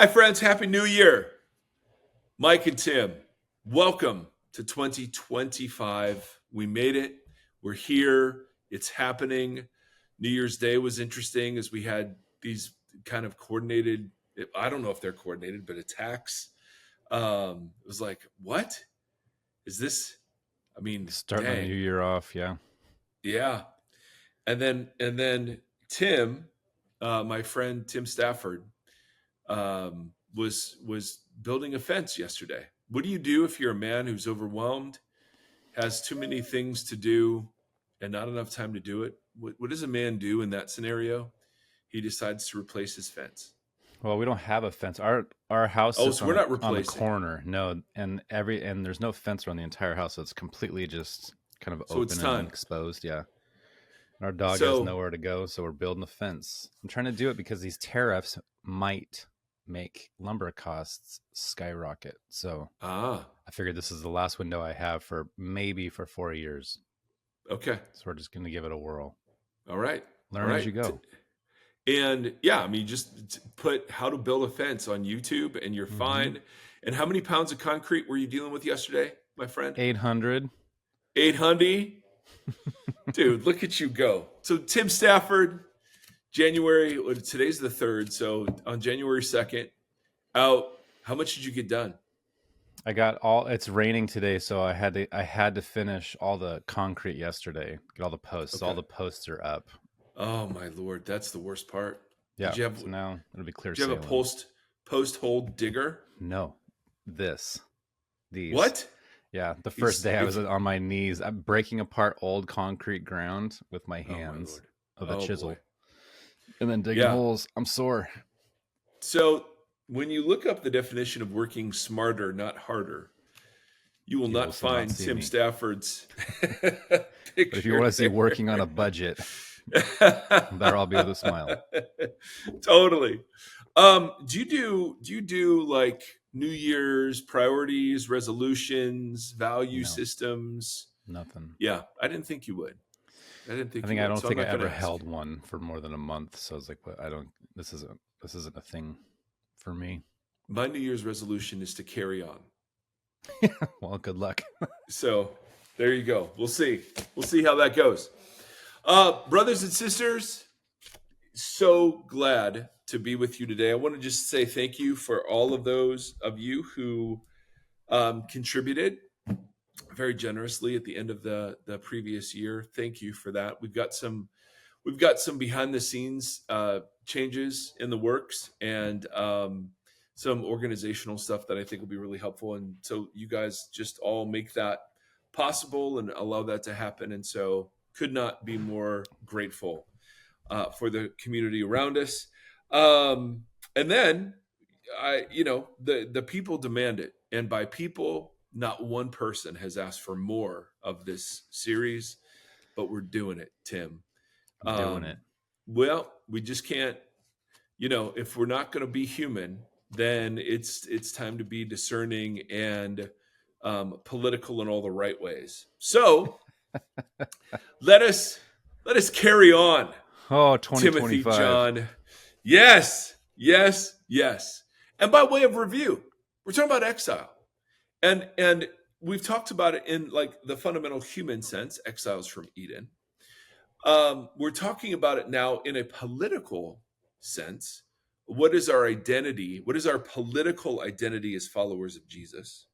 Hi, friends. Happy New Year. Mike and Tim, welcome to 2025. We made it. We're here. It's happening. New Year's Day was interesting as we had these kind of coordinated, I don't know if they're coordinated, but attacks. It was like, what is this? I mean, Starting the new dang. year off, yeah. Yeah. And then Tim, my friend Tim Stafford, was building a fence yesterday. What do you do if you're a man who's overwhelmed, has too many things to do, and not enough time to do it? What does a man do in that scenario? He decides to replace his fence. Well, we don't have a fence. Our house Oh, sits so on we're a not on the replacing. corner. No, and there's no fence around the entire house, so it's completely just kind of So it's open and time. exposed. Yeah. And our dog has So, nowhere to go, so we're building a fence. I'm trying to do it because these tariffs might make lumber costs skyrocket. So ah, I figured this is the last window I have for maybe for 4 years. okay. So we're just gonna give it a whirl. All right. All Learn as right. you go. And yeah, I mean, just put how to build a fence on YouTube and you're Mm-hmm. fine. And how many pounds of concrete were you dealing with yesterday, my friend? 800. 800? Dude, look at you go. So Tim Stafford, today's the 3rd. So on January 2nd, out. How much did you get done? I got all. It's raining today, so I had to finish all the concrete yesterday. Get all the posts. All Okay. the posts are up. Oh my Lord, that's the worst part. Yeah. So now it'll be clear Did you have a sailing. post hole digger? No, these. What? Yeah. The first He's day I was if on my knees. I'm breaking apart old concrete ground with my Oh my hands Lord. with a Oh boy. chisel, and then digging Yeah. holes. I'm sore. So when you look up the definition of working smarter, not harder, you will You not will not find see Tim me. Stafford's But if you want picture to see there. working on a budget, there I'll be with a smile. Totally. Do you do like New Year's priorities, resolutions, value No, systems? nothing. Yeah, I didn't think you would. I didn't I think you think I would. don't So I'm think I not going ever to ask. held one for more than a month. So I was like, "What? I don't. This isn't a thing for me." My New Year's resolution is to carry on. Well, good luck. So there you go. We'll see. We'll see how that goes. Brothers and sisters, so glad to be with you today. I want to just say thank you for all of those of you who contributed very generously at the end of the previous year. Thank you for that. We've got some behind the scenes changes in the works and some organizational stuff that I think will be really helpful. And so you guys just all make that possible and allow that to happen. And so could not be more grateful for the community around us. And then the people demand it, and by people, not one person has asked for more of this series, but we're doing it, Tim. Doing it. Um, well, we just can't. If we're not going to be human, then it's time to be discerning and political in all the right ways. So let us carry on, Oh, Timothy 2025. John. Yes, yes, yes. And by way of review, we're talking about exile. And we've talked about it in like the fundamental human sense, exiles from Eden. We're talking about it now in a political sense. What is our identity? What is our political identity as followers of Jesus?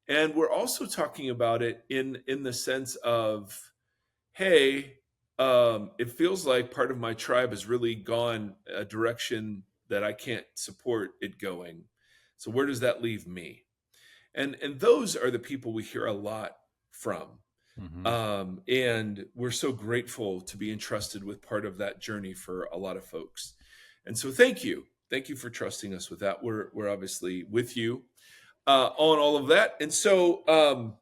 And we're also talking about it in the sense of, hey, it feels like part of my tribe has really gone a direction that I can't support it going. So where does that leave me? And those are the people we hear a lot from. Hmm. And we're so grateful to be entrusted with part of that journey for a lot of folks. And so thank you for trusting us with that. We're obviously with you on all of that. And so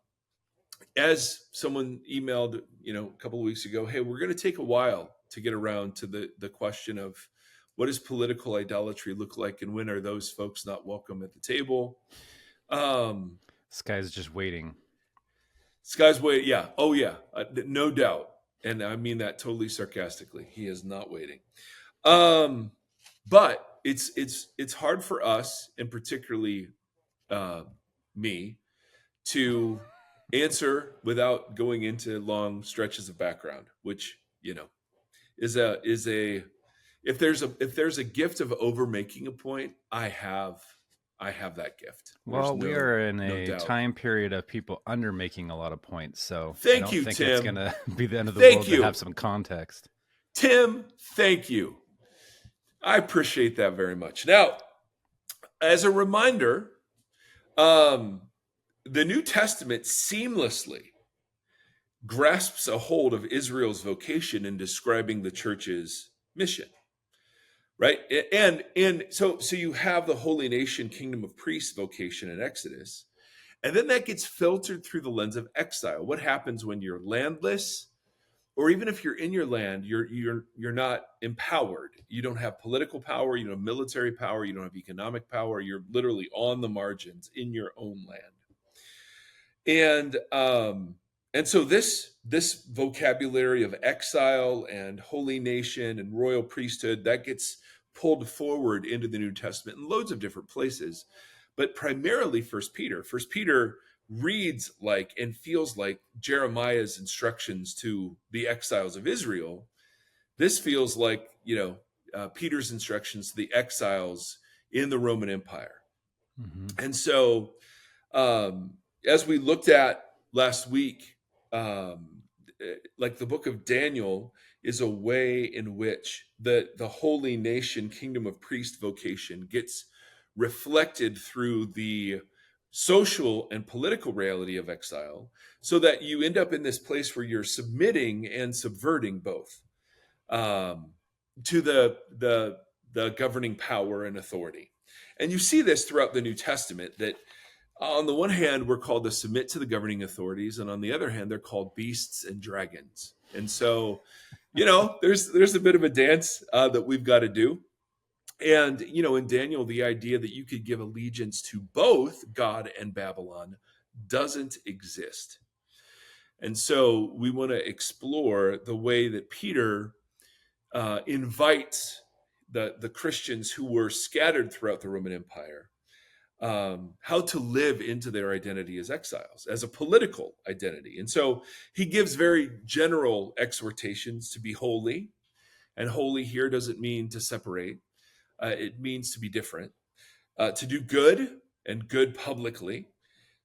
as someone emailed a couple of weeks ago, hey, we're going to take a while to get around to the question of what does political idolatry look like, and when are those folks not welcome at the table? This guy's just waiting. Sky's waiting. Yeah. Oh, yeah. No doubt. And I mean that totally sarcastically. He is not waiting. Um, but it's hard for us, and particularly me, to answer without going into long stretches of background, which is a if there's a gift of over making a point, I have that gift. There's Well, we are in no a doubt. time period of people under making a lot of points, so I Thank don't you, think it's going Tim. to be the end of the Thank world to you, have some context. Tim. Thank you. I appreciate that very much. Now, as a reminder, the New Testament seamlessly grasps a hold of Israel's vocation in describing the church's mission, right? And so you have the holy nation, kingdom of priests vocation in Exodus, and then that gets filtered through the lens of exile. What happens when you're landless, or even if you're in your land, you're not empowered. You don't have political power, you don't have military power, you don't have economic power. You're literally on the margins in your own land. And so this vocabulary of exile and holy nation and royal priesthood, that gets pulled forward into the New Testament in loads of different places, but primarily First Peter reads like and feels like Jeremiah's instructions to the exiles of Israel. This feels like Peter's instructions to the exiles in the Roman Empire. Mm-hmm. And so as we looked at last week, like the book of Daniel is a way in which the holy nation, kingdom of priest vocation gets reflected through the social and political reality of exile, so that you end up in this place where you're submitting and subverting both to the governing power and authority. And you see this throughout the New Testament, that on the one hand, we're called to submit to the governing authorities, and on the other hand, they're called beasts and dragons. And so, there's a bit of a dance that we've got to do. And in Daniel, the idea that you could give allegiance to both God and Babylon doesn't exist. And so we want to explore the way that Peter invites the Christians who were scattered throughout the Roman Empire, how to live into their identity as exiles, as a political identity. And so he gives very general exhortations to be holy. And holy here doesn't mean to separate. It means to be different, to do good and good publicly,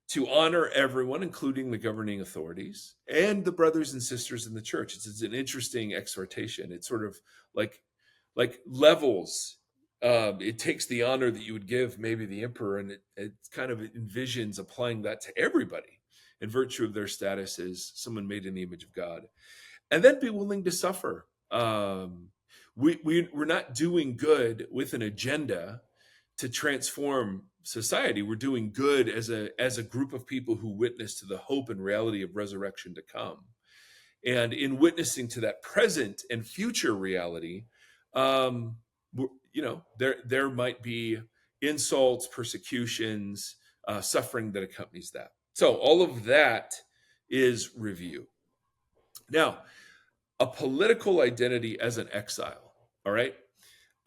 to honor everyone, including the governing authorities and the brothers and sisters in the church. It's an interesting exhortation. It's sort of like levels. It takes the honor that you would give maybe the emperor, and it kind of envisions applying that to everybody in virtue of their status as someone made in the image of God. And then be willing to suffer. We're not doing good with an agenda to transform society. We're doing good as a group of people who witness to the hope and reality of resurrection to come. And in witnessing to that present and future reality, there might be insults, persecutions, suffering that accompanies that. So all of that is review. Now, a political identity as an exile, all right,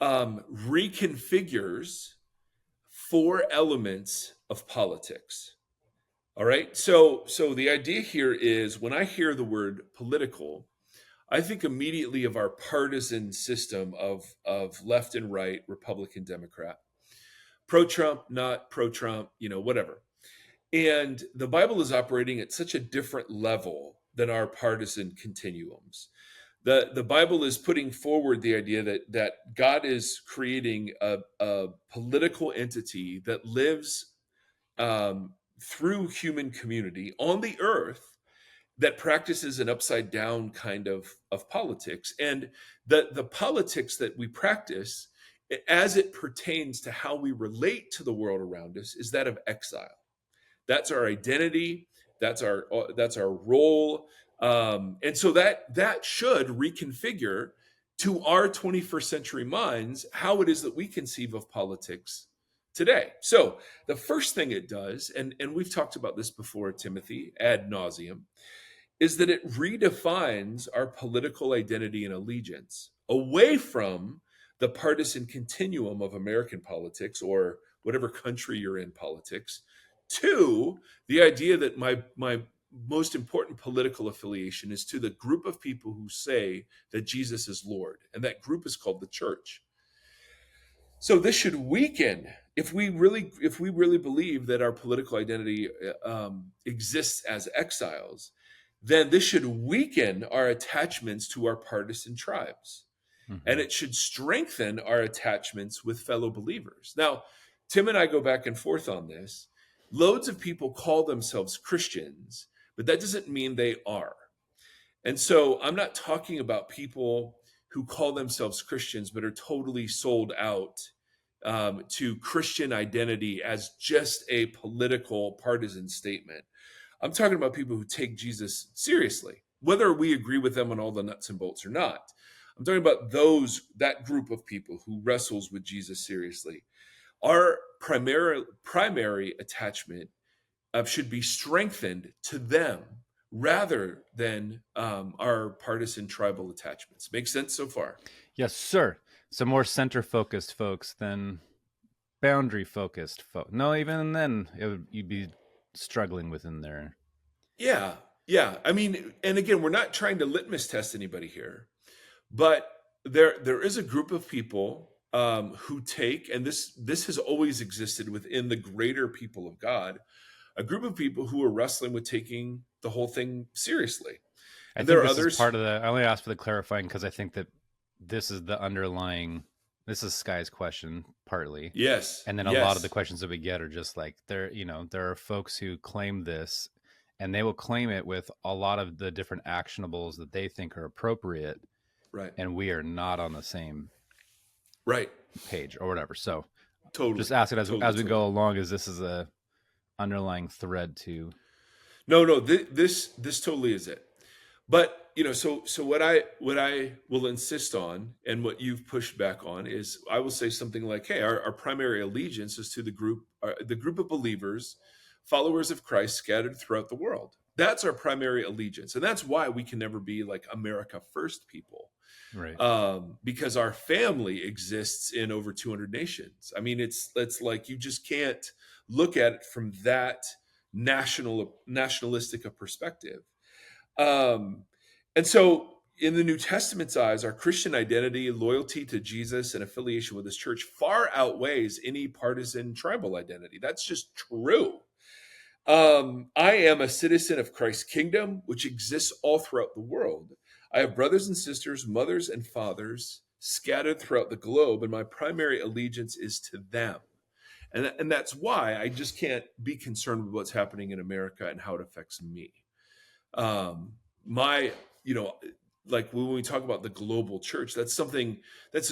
reconfigures 4 elements of politics. All right. So the idea here is, when I hear the word political, I think immediately of our partisan system of left and right, Republican, Democrat, pro-Trump, not pro-Trump, whatever. And the Bible is operating at such a different level than our partisan continuums. The Bible is putting forward the idea that God is creating a political entity that lives through human community on the earth, that practices an upside down kind of politics. And the politics that we practice, as it pertains to how we relate to the world around us, is that of exile. That's our identity. That's our role. And so that should reconfigure to our 21st century minds how it is that we conceive of politics today. So the first thing it does, and we've talked about this before, Timothy, ad nauseum, is that it redefines our political identity and allegiance away from the partisan continuum of American politics or whatever country you're in politics, to the idea that my most important political affiliation is to the group of people who say that Jesus is Lord, and that group is called the church. So this should weaken if we really believe that our political identity exists as exiles. Then this should weaken our attachments to our partisan tribes, and Mm-hmm. it should strengthen our attachments with fellow believers. Now, Tim and I go back and forth on this. Loads of people call themselves Christians, but that doesn't mean they are. And so I'm not talking about people who call themselves Christians but are totally sold out to Christian identity as just a political partisan statement. I'm talking about people who take Jesus seriously, whether we agree with them on all the nuts and bolts or not. I'm talking about that group of people who wrestles with Jesus seriously. Our primary attachment should be strengthened to them rather than our partisan tribal attachments. Make sense so far? Yes, sir. So more center focused folks than boundary focused folks. No, even then you'd be struggling within there. Yeah, yeah. I mean, and again, we're not trying to litmus test anybody here, but there is a group of people who take, and this has always existed within the greater people of God, a group of people who are wrestling with taking the whole thing seriously. I And there think are this others. is part of the. I only asked for the clarifying because I think that this is the underlying. This is Sky's question partly, Yes, and then a lot of the yes, questions that we get are just like there. There are folks who claim this, and they will claim it with a lot of the different actionables that they think are appropriate, right, and we are not on the same right. page or whatever. So just Totally, ask it totally, as we totally. go along, as this is a underlying thread to. No, this totally is it. But so what I will insist on, and what you've pushed back on, is I will say something like, "Hey, our primary allegiance is to the group of believers, followers of Christ scattered throughout the world. That's our primary allegiance, and that's why we can never be like America First people, Right. because our family exists in over 200 nations. I mean, it's like you just can't look at it from that nationalistic a perspective." Um, and so, in the New Testament's eyes, our Christian identity, loyalty to Jesus, and affiliation with his church far outweighs any partisan tribal identity. That's just true. I am a citizen of Christ's kingdom, which exists all throughout the world. I have brothers and sisters, mothers and fathers scattered throughout the globe, and my primary allegiance is to them. And that's why I just can't be concerned with what's happening in America and how it affects me. My like when we talk about the global church, that's something that's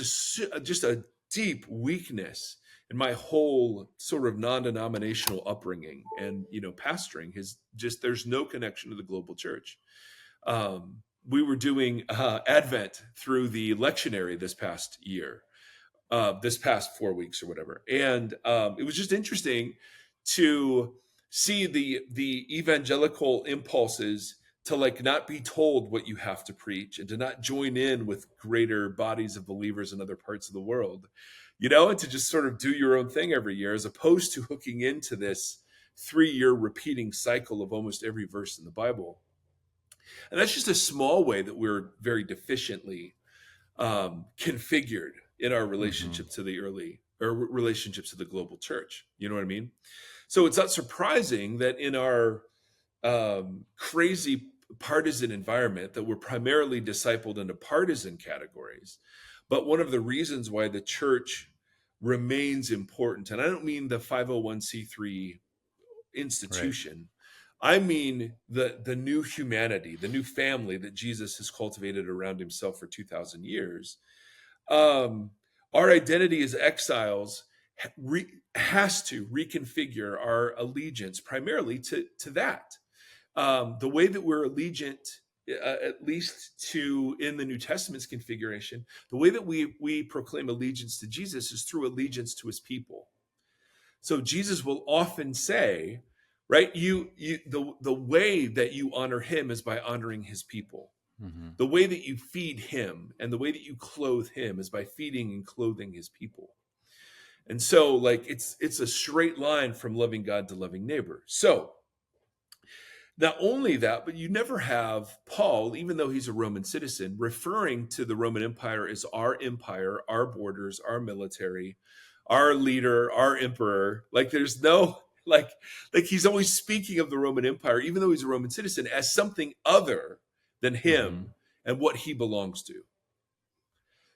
just a deep weakness in my whole sort of non-denominational upbringing, and pastoring has just, there's no connection to the global church. We were doing Advent through the lectionary this past year, this past 4 weeks or whatever, and it was just interesting to see the evangelical impulses to like not be told what you have to preach, and to not join in with greater bodies of believers in other parts of the world, and to just sort of do your own thing every year, as opposed to hooking into this 3-year repeating cycle of almost every verse in the Bible. And that's just a small way that we're very deficiently configured in our Mm-hmm. relationship to the early, or relationships to the global church. You know what I mean? So it's not surprising that in our crazy partisan environment, that we're primarily discipled into partisan categories. But one of the reasons why the church remains important, and I don't mean the 501c3 Right. institution, I mean the new humanity, the new family that Jesus has cultivated around himself for 2,000 years. um, our identity as exiles has to reconfigure our allegiance primarily to that. The way that we're allegiant, at least to in the New Testament's configuration, the way that we proclaim allegiance to Jesus is through allegiance to his people. So Jesus will often say, right, the way that you honor him is by honoring his people. Mm-hmm. The way that you feed him and the way that you clothe him is by feeding and clothing his people. And so like it's a straight line from loving God to loving neighbor. So not only that, but you never have Paul, even though he's a Roman citizen, referring to the Roman Empire as our empire, our borders, our military, our leader, our emperor. Like there's no like he's always speaking of the Roman Empire, even though he's a Roman citizen, as something other than Mm-hmm. him and what he belongs to.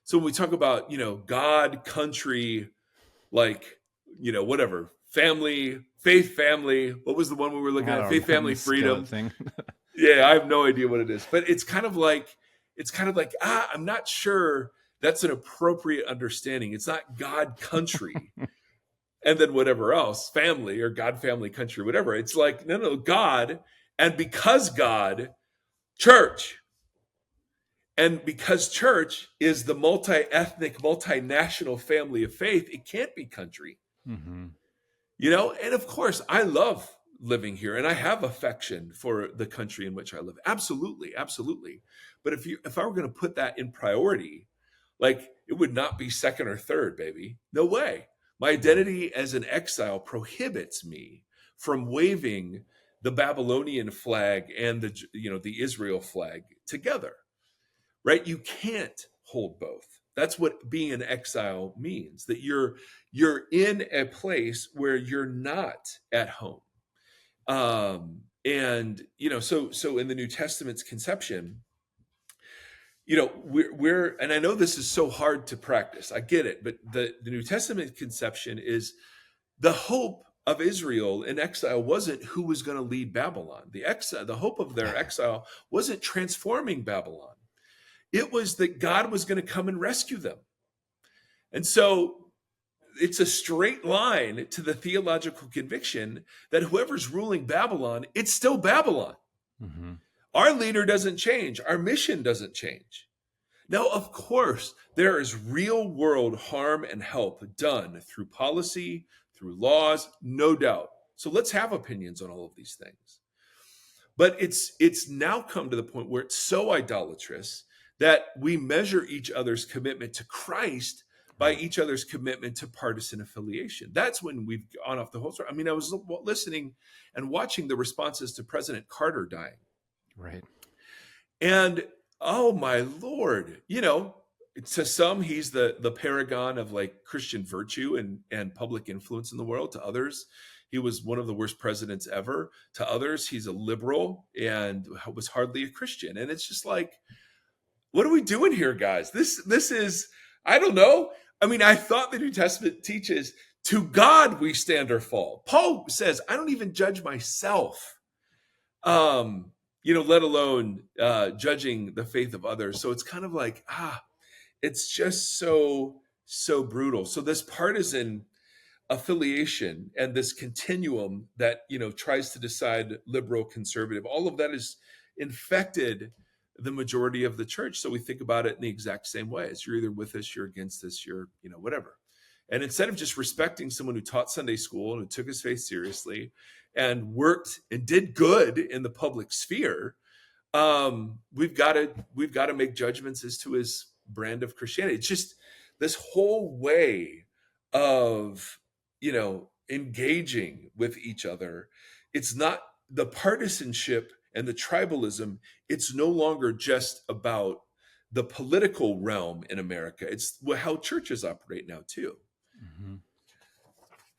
So when we talk about, God, country, like, whatever, family, faith, family, what was the one we were looking I at? don't Faith, know. family, Skillet freedom. thing. Yeah, I have no idea what it is, but it's kind of like I'm not sure that's an appropriate understanding. It's not God, country, and then whatever else, family or God, family, country, whatever. It's like no, God, and because God, church. And because church is the multi-ethnic, multinational family of faith, it can't be country. Mm-hmm. And of course I love living here and I have affection for the country in which I live, absolutely, absolutely. But if I were going to put that in priority, like it would not be second or third, baby, no way. My identity as an exile prohibits me from waving the Babylonian flag and the Israel flag together, right? You can't hold both. That's what being an exile means, that you're in a place where you're not at home. And so in the New Testament's conception, we're and I know this is so hard to practice, I get it, but the New Testament conception is the hope of Israel in exile wasn't who was going to lead Babylon. The hope of their exile wasn't transforming Babylon. It was that God was going to come and rescue them. And so it's a straight line to the theological conviction that whoever's ruling Babylon, it's still Babylon. Mm-hmm. Our leader doesn't change. Our mission doesn't change. Now, of course, there is real world harm and help done through policy, through laws, no doubt. So let's have opinions on all of these things. But it's now come to the point where it's so idolatrous that we measure each other's commitment to Christ by each other's commitment to partisan affiliation. That's when we've gone off the whole story. I mean, I was listening and watching the responses to President Carter dying. Right. And oh my Lord, to some, he's the paragon of like Christian virtue and public influence in the world. To others, he was one of the worst presidents ever. To others, he's a liberal and was hardly a Christian. And it's just like, what are we doing here, guys? This is, I don't know. I mean, I thought the New Testament teaches to God we stand or fall. Paul says, I don't even judge myself. Let alone judging the faith of others. So it's kind of like, it's just so brutal. So this partisan affiliation and this continuum that tries to decide liberal, conservative, all of that is infected the majority of the church. So we think about it in the exact same way. It's you're either with us, you're against us, you're whatever. And instead of just respecting someone who taught Sunday school and who took his faith seriously and worked and did good in the public sphere, we've got to make judgments as to his brand of Christianity. It's just this whole way of engaging with each other. It's not the partisanship and the tribalism. It's no longer just about the political realm in America. It's how churches operate now too. Mm-hmm.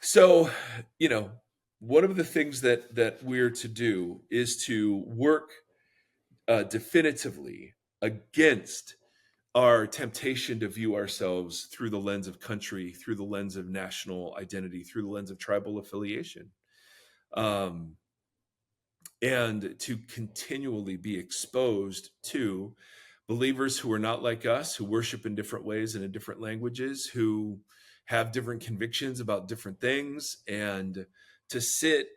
So, one of the things that we're to do is to work definitively against our temptation to view ourselves through the lens of country, through the lens of national identity, through the lens of tribal affiliation, and to continually be exposed to believers who are not like us, who worship in different ways and in different languages, who have different convictions about different things, and to sit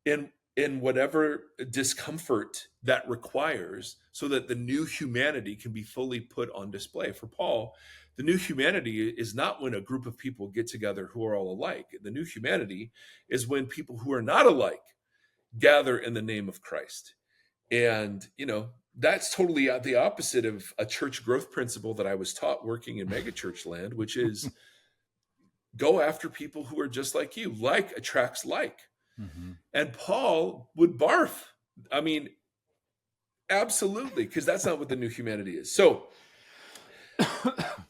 in whatever discomfort that requires so that the new humanity can be fully put on display. For Paul, the new humanity is not when a group of people get together who are all alike. The new humanity is when people who are not alike gather in the name of Christ. And, that's totally the opposite of a church growth principle that I was taught working in megachurch land, which is go after people who are just like you. Like attracts like. Mm-hmm. And Paul would barf. I mean, absolutely, because that's not what the new humanity is. So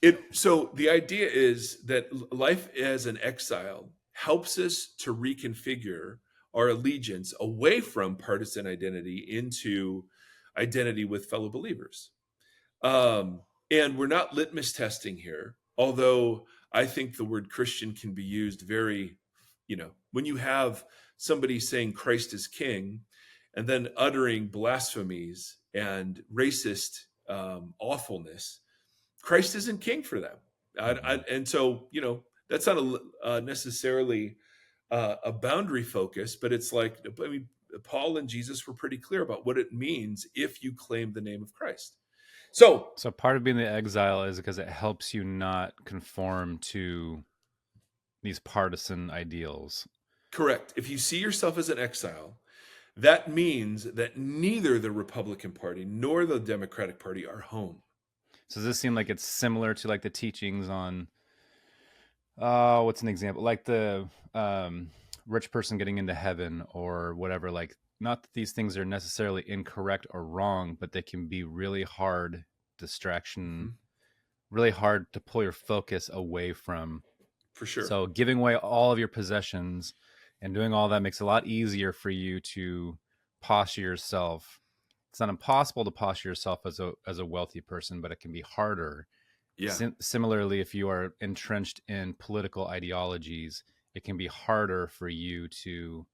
the idea is that life as an exile helps us to reconfigure our allegiance away from partisan identity into identity with fellow believers. And we're not litmus testing here, although I think the word Christian can be used very, when you have somebody saying Christ is king and then uttering blasphemies and racist awfulness, Christ isn't king for them. And so, that's not necessarily a boundary focus, but it's like, I mean, Paul and Jesus were pretty clear about what it means if you claim the name of Christ. So part of being the exile is because it helps you not conform to these partisan ideals. correct. If you see yourself as an exile, that means that neither the Republican Party nor the Democratic Party are home. So does this seem like it's similar to like the teachings on, what's an example? Like the rich person getting into heaven or whatever. Like, not that these things are necessarily incorrect or wrong, but they can be really hard distraction, really hard to pull your focus away from. For sure. So giving away all of your possessions and doing all that makes it a lot easier for you to posture yourself. It's not impossible to posture yourself as a wealthy person, but it can be harder. Yeah. Similarly, if you are entrenched in political ideologies, it can be harder for you to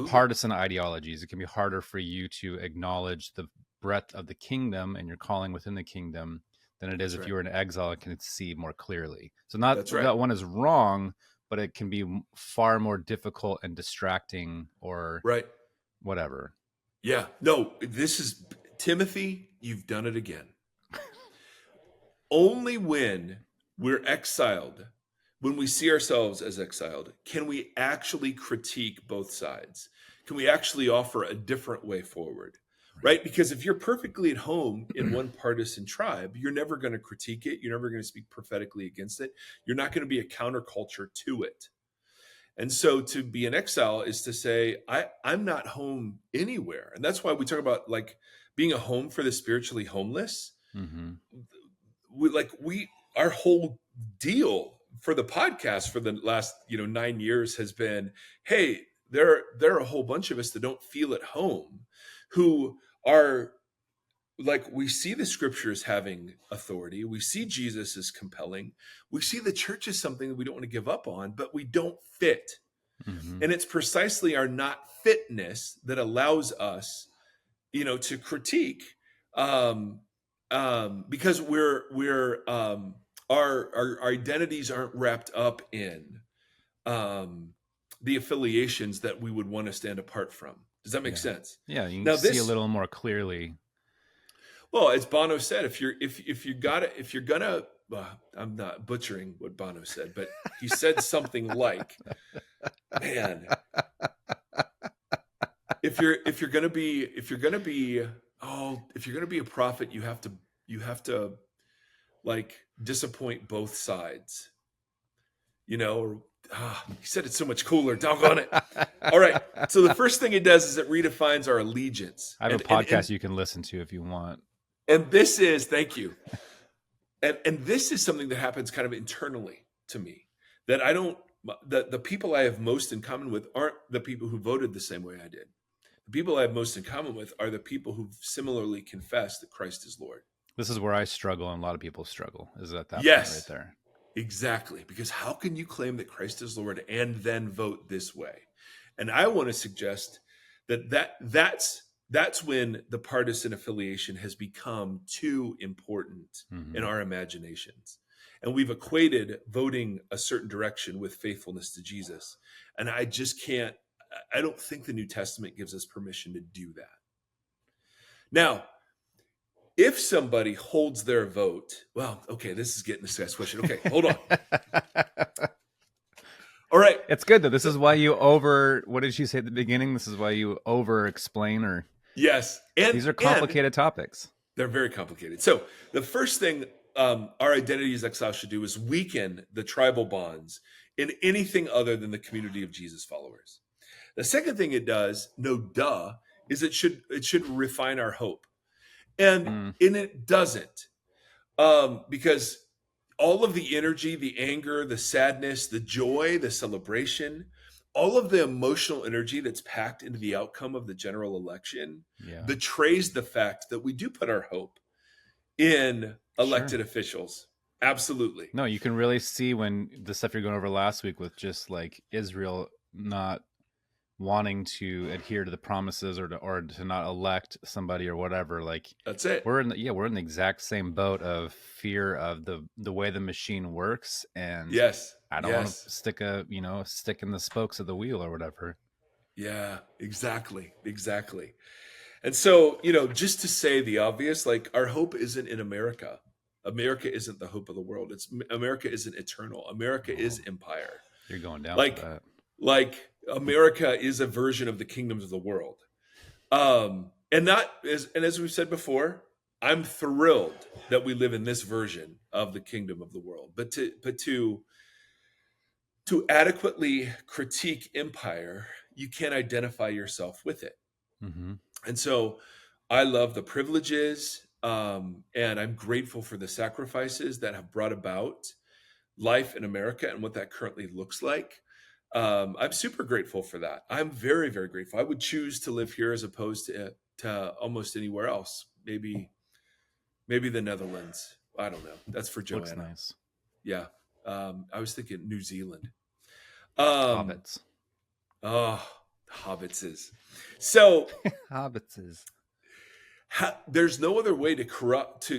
partisan ideologies. It can be harder for you to acknowledge the breadth of the kingdom and your calling within the kingdom than it is if you were in exile and can see more clearly. So not that one is wrong, but it can be far more difficult and distracting or whatever. Yeah. No, this is Timothy. You've done it again. Only when we're exiled, when we see ourselves as exiled, can we actually critique both sides? Can we actually offer a different way forward? Right? Because if you're perfectly at home in one partisan tribe, you're never going to critique it. You're never going to speak prophetically against it. You're not going to be a counterculture to it. And so to be an exile is to say, I'm not home anywhere. And that's why we talk about like being a home for the spiritually homeless. Mm-hmm. Our whole deal for the podcast for the last 9 years has been, hey, there are a whole bunch of us that don't feel at home, who are like, we see the scriptures having authority, we see Jesus as compelling, we see the church as something that we don't want to give up on, but we don't fit. Mm-hmm. And it's precisely our not fitness that allows us to critique, because our identities aren't wrapped up in the affiliations that we would want to stand apart from. Does that make sense? Yeah, you can see a little more clearly. Well, as Bono said, if you're gonna, I'm not butchering what Bono said, but he said something like, "Man, if you're gonna be a prophet, you have to like disappoint both sides." He said it so much cooler. Doggone it. All right. So the first thing it does is it redefines our allegiance. I have a podcast you can listen to if you want. And this is, thank you. And this is something that happens kind of internally to me, that the people I have most in common with aren't the people who voted the same way I did. The people I have most in common with are the people who similarly confess that Christ is Lord. This is where I struggle and a lot of people struggle, is at that point right there. Exactly. Because how can you claim that Christ is Lord and then vote this way? And I want to suggest that's when the partisan affiliation has become too important in our imaginations. And we've equated voting a certain direction with faithfulness to Jesus. And I don't think the New Testament gives us permission to do that. Now, if somebody holds their vote, well, okay, this is getting this guy's question. Okay, hold on. All right. It's good though. This is why you what did she say at the beginning? This is why you over explain or Yes. These are And complicated topics. they're very complicated. So the first thing our Identities Exile should do is weaken the tribal bonds in anything other than the community of Jesus followers. The second thing it does, no duh, is it should refine our hope. And Mm, it doesn't. Because all of the energy, the anger, the sadness, the joy, the celebration, all of the emotional energy that's packed into the outcome of the general election yeah, betrays the fact that we do put our hope in sure. elected officials. Absolutely. No, you can really see when the stuff you're going over last week with just like Israel not wanting to adhere to the promises or to not elect somebody or whatever. Like That's it. we're in the exact same boat of fear of the way the machine works, and Yes. I don't want Yes. to stick in the spokes of the wheel or whatever. Yeah, exactly. Exactly. And so, just to say the obvious, like our hope isn't in America. America isn't the hope of the world. It's America isn't eternal. America Oh, is empire. you're going down for Like that. like America is a version of the kingdoms of the world. And not as we've said before, I'm thrilled that we live in this version of the kingdom of the world. But to adequately critique empire, you can't identify yourself with it. Hmm. And so I love the privileges, and I'm grateful for the sacrifices that have brought about life in America and what that currently looks like. I'm super grateful for that. I'm very, very grateful. I would choose to live here as opposed to almost anywhere else. Maybe the Netherlands. I don't know. That's for Looks Joanna. nice. Yeah. I was thinking New Zealand. Um, Hobbits. oh, hobbitses. So Hobbitses. there's no other way to corrupt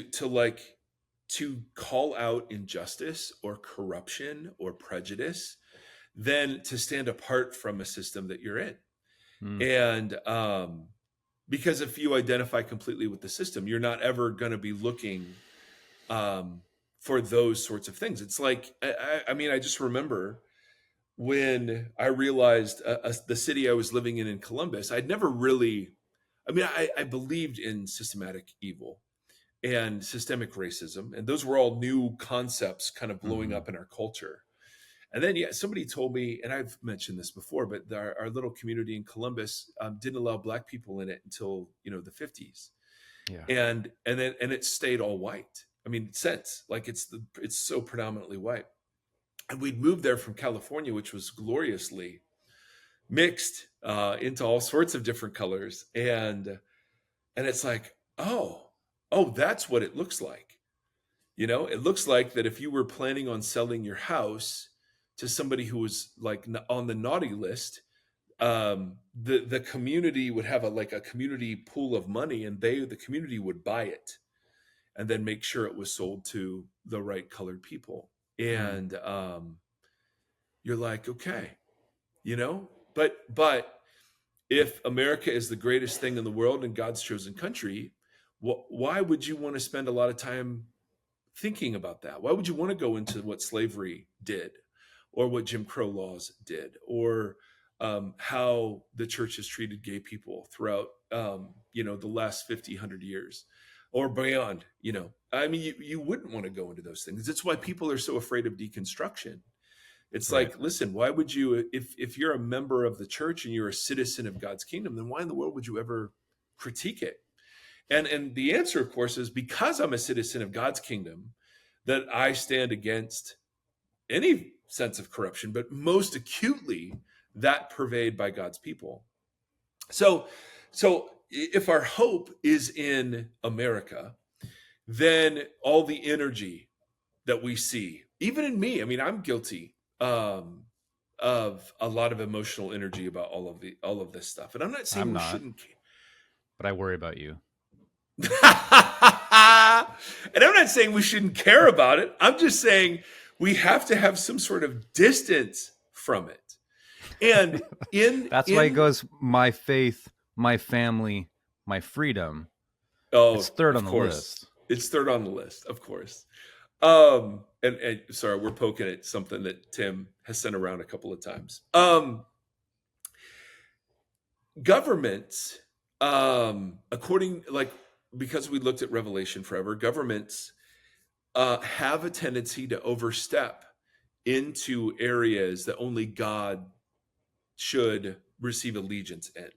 to call out injustice or corruption or prejudice than to stand apart from a system that you're in. Mm, And because if you identify completely with the system, you're not ever going to be looking for those sorts of things. It's like I mean, I just remember when I realized the city I was living in Columbus, I'd never really, I mean, I believed in systematic evil and systemic racism, and those were all new concepts kind of blowing hmm. up in our culture. And then, yeah, somebody told me, and I've mentioned this before, but our little community in Columbus didn't allow Black people in it until the 50s, Yeah. and it stayed all white. I mean, since like it's so predominantly white, and we'd moved there from California, which was gloriously mixed into all sorts of different colors, and it's like, oh, that's what it looks like. It looks like that if you were planning on selling your house to somebody who was like on the naughty list, the community would have a community pool of money, and the community would buy it and then make sure it was sold to the right colored people. Mm, And you're like, okay, but if America is the greatest thing in the world and God's chosen country, why would you want to spend a lot of time thinking about that? Why would you want to go into what slavery did, or what Jim Crow laws did, or how the church has treated gay people throughout, the last 50, 100 years or beyond? I mean, you wouldn't want to go into those things. It's why people are so afraid of deconstruction. It's right. like, listen, why would you, if you're a member of the church and you're a citizen of God's kingdom, then why in the world would you ever critique it? And the answer, of course, is because I'm a citizen of God's kingdom, that I stand against any sense of corruption, but most acutely that pervade by God's people. So if our hope is in America, then all the energy that we see, even in me, I mean, I'm guilty of a lot of emotional energy about all of this stuff. And I'm not saying I'm we not, shouldn't. but I worry about you. And I'm not saying we shouldn't care about it. I'm just saying we have to have some sort of distance from it. And That's why it in goes my faith, my family, my freedom. oh, It's third on of the course, list. it's third on the list, of course. And sorry, we're poking at something that Tim has sent around a couple of times. Governments according, like, because we looked at Revelation forever, governments have a tendency to overstep into areas that only God should receive allegiance in.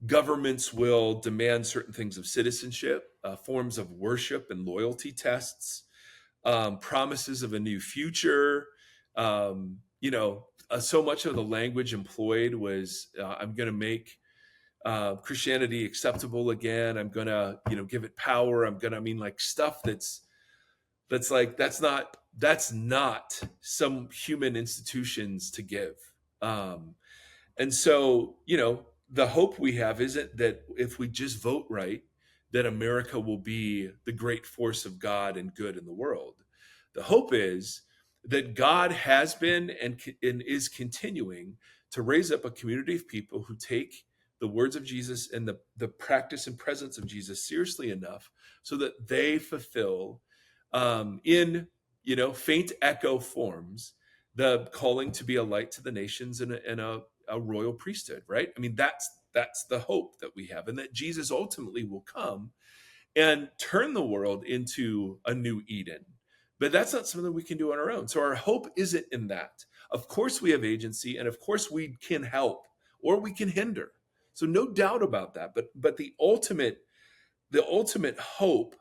Governments will demand certain things of citizenship, forms of worship and loyalty tests, promises of a new future. So much of the language employed was, I'm going to make Christianity acceptable again. I'm going to, give it power. Like stuff that's not some human institutions to give. And so, the hope we have isn't that if we just vote right, that America will be the great force of God and good in the world. The hope is that God has been and is continuing to raise up a community of people who take the words of Jesus and the practice and presence of Jesus seriously enough so that they fulfill in faint echo forms the calling to be a light to the nations and a royal priesthood, right? That's the hope that we have, and that Jesus ultimately will come and turn the world into a new Eden. But that's not something we can do on our own. So our hope isn't in that. Of course we have agency, and of course we can help or we can hinder. So no doubt about that. But the ultimate hope,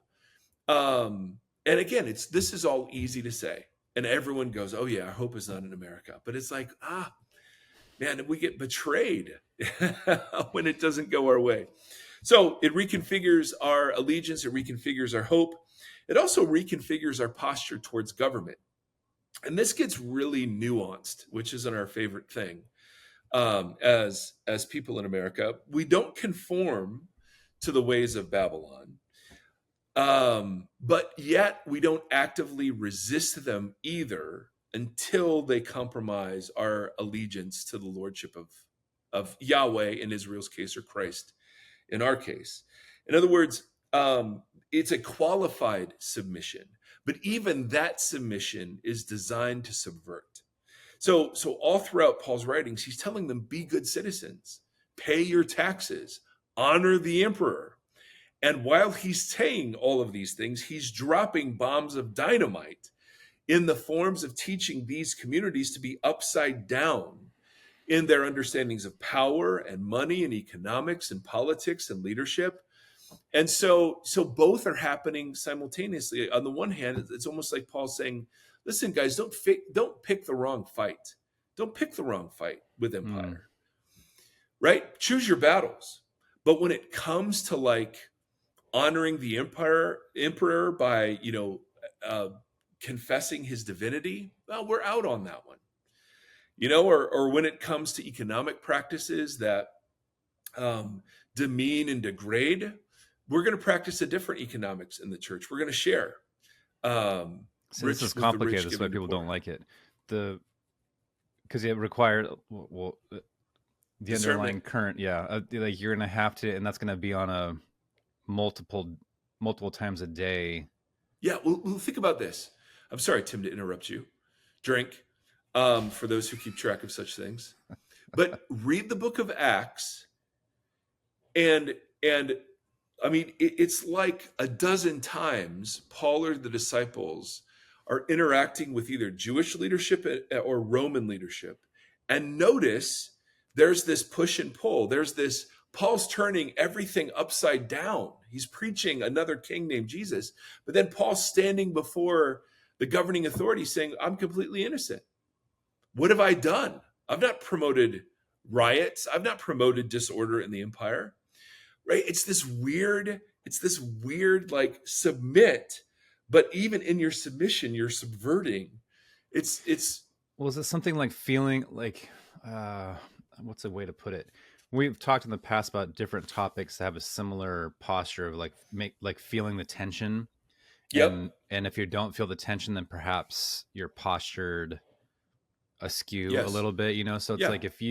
and again, this is all easy to say. And everyone goes, oh yeah, our hope is not in America. But it's like, man, we get betrayed when it doesn't go our way. So it reconfigures our allegiance, it reconfigures our hope. It also reconfigures our posture towards government. And this gets really nuanced, which isn't our favorite thing. As people in America, we don't conform to the ways of Babylon. But yet we don't actively resist them either until they compromise our allegiance to the lordship of Yahweh in Israel's case, or Christ in our case. In other words, it's a qualified submission, but even that submission is designed to subvert. So all throughout Paul's writings, he's telling them, be good citizens, pay your taxes, honor the emperor. And while he's saying all of these things, he's dropping bombs of dynamite in the forms of teaching these communities to be upside down in their understandings of power and money and economics and politics and leadership. And so both are happening simultaneously. On the one hand, it's almost like Paul saying, listen, guys, don't pick the wrong fight. Don't pick the wrong fight with empire, right? Choose your battles. But when it comes to like honoring the emperor by, confessing his divinity, well, we're out on that one. Or when it comes to economic practices that demean and degrade, we're going to practice a different economics in the church. We're going to share. So this is complicated. That's why people don't like it. Because it required the underlying current. Yeah, like you're going to have to, and that's going to be on a multiple times a day. Yeah, well, think about this. I'm sorry, Tim, to interrupt you. Drink. For those who keep track of such things. But read the book of Acts, and it's like a dozen times Paul or the disciples are interacting with either Jewish leadership or Roman leadership. And notice there's this push and pull. There's this, Paul's turning everything upside down. He's preaching another king named Jesus. But then Paul's standing before the governing authority saying, I'm completely innocent. What have I done? I've not promoted riots. I've not promoted disorder in the empire, right? It's this weird like submit, but even in your submission, you're subverting. Well, is it something like feeling like, what's a way to put it? We've talked in the past about different topics that have a similar posture of like feeling the tension. Yep. And if you don't feel the tension, then perhaps you're postured askew a little bit, so it's like if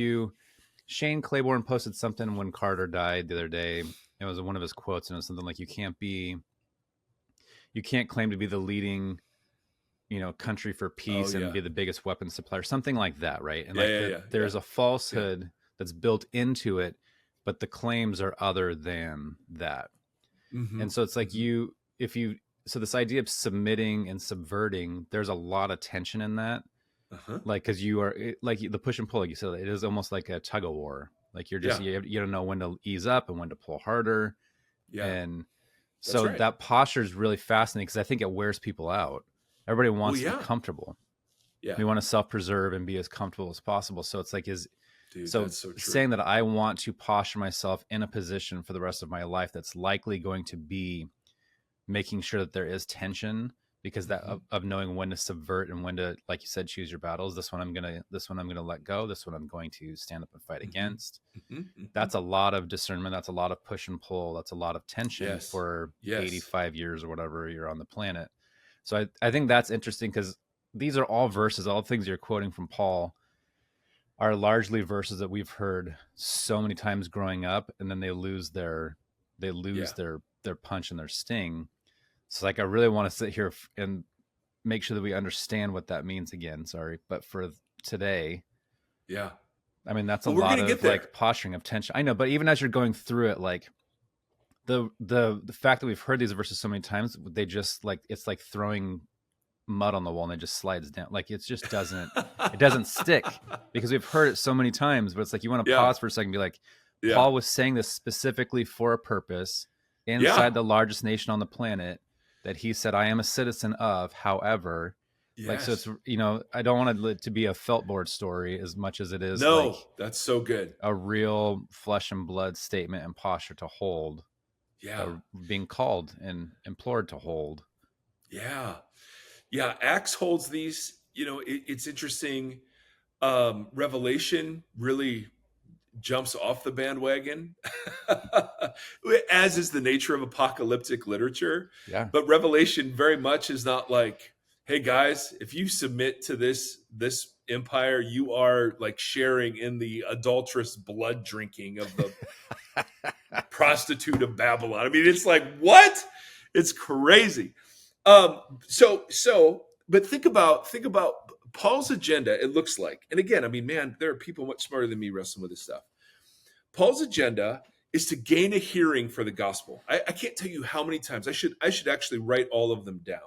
Shane Claiborne posted something when Carter died the other day. It was one of his quotes, and it was something like, you can't claim to be the leading country for peace and be the biggest weapons supplier, something like that, right? And there's a falsehood that's built into it, but the claims are other than that. Mm-hmm. And so it's like so this idea of submitting and subverting, there's a lot of tension in that. Like, because you are like the push and pull, like you said, it is almost like a tug of war. Like you're just, you don't know when to ease up and when to pull harder. Yeah. And That's so right. that posture is really fascinating because I think it wears people out. Everybody wants to be comfortable. Yeah. We want to self-preserve and be as comfortable as possible. So it's like, Dude, so that's so true. saying that I want to posture myself in a position for the rest of my life that's likely going to be making sure that there is tension, because that of knowing when to subvert and when to, like you said, choose your battles. This one I'm gonna let go. This one I'm going to stand up and fight against. That's a lot of discernment. That's a lot of push and pull. That's a lot of tension for 85 years or whatever you're on the planet. So I think that's interesting, because these are all verses, all the things you're quoting from Paul are largely verses that we've heard so many times growing up, and then they lose their punch and their sting. So like, I really want to sit here and make sure that we understand what that means again. Sorry, but for today, I mean, that's a lot of like posturing of tension. I know, but even as you're going through it, like the fact that we've heard these verses so many times, they just like, it's like throwing mud on the wall and it just slides down. Like it just doesn't stick, because we've heard it so many times. But it's like, you want to pause for a second and be like, Paul was saying this specifically for a purpose inside the largest nation on the planet that he said, I am a citizen of. However, like, so it's, I don't want it to be a felt board story as much as it is like, that's so good, a real flesh and blood statement and posture to hold, being called and implored to hold. Acts holds these. It's interesting. Revelation really jumps off the bandwagon, as is the nature of apocalyptic literature. But Revelation very much is not like, hey guys, if you submit to this empire, you are like sharing in the adulterous blood drinking of the prostitute of Babylon. I mean, it's like, what? It's crazy. But think about Paul's agenda. It looks like, and again, I mean, man, there are people much smarter than me wrestling with this stuff. Paul's agenda is to gain a hearing for the gospel. I can't tell you how many times I should actually write all of them down,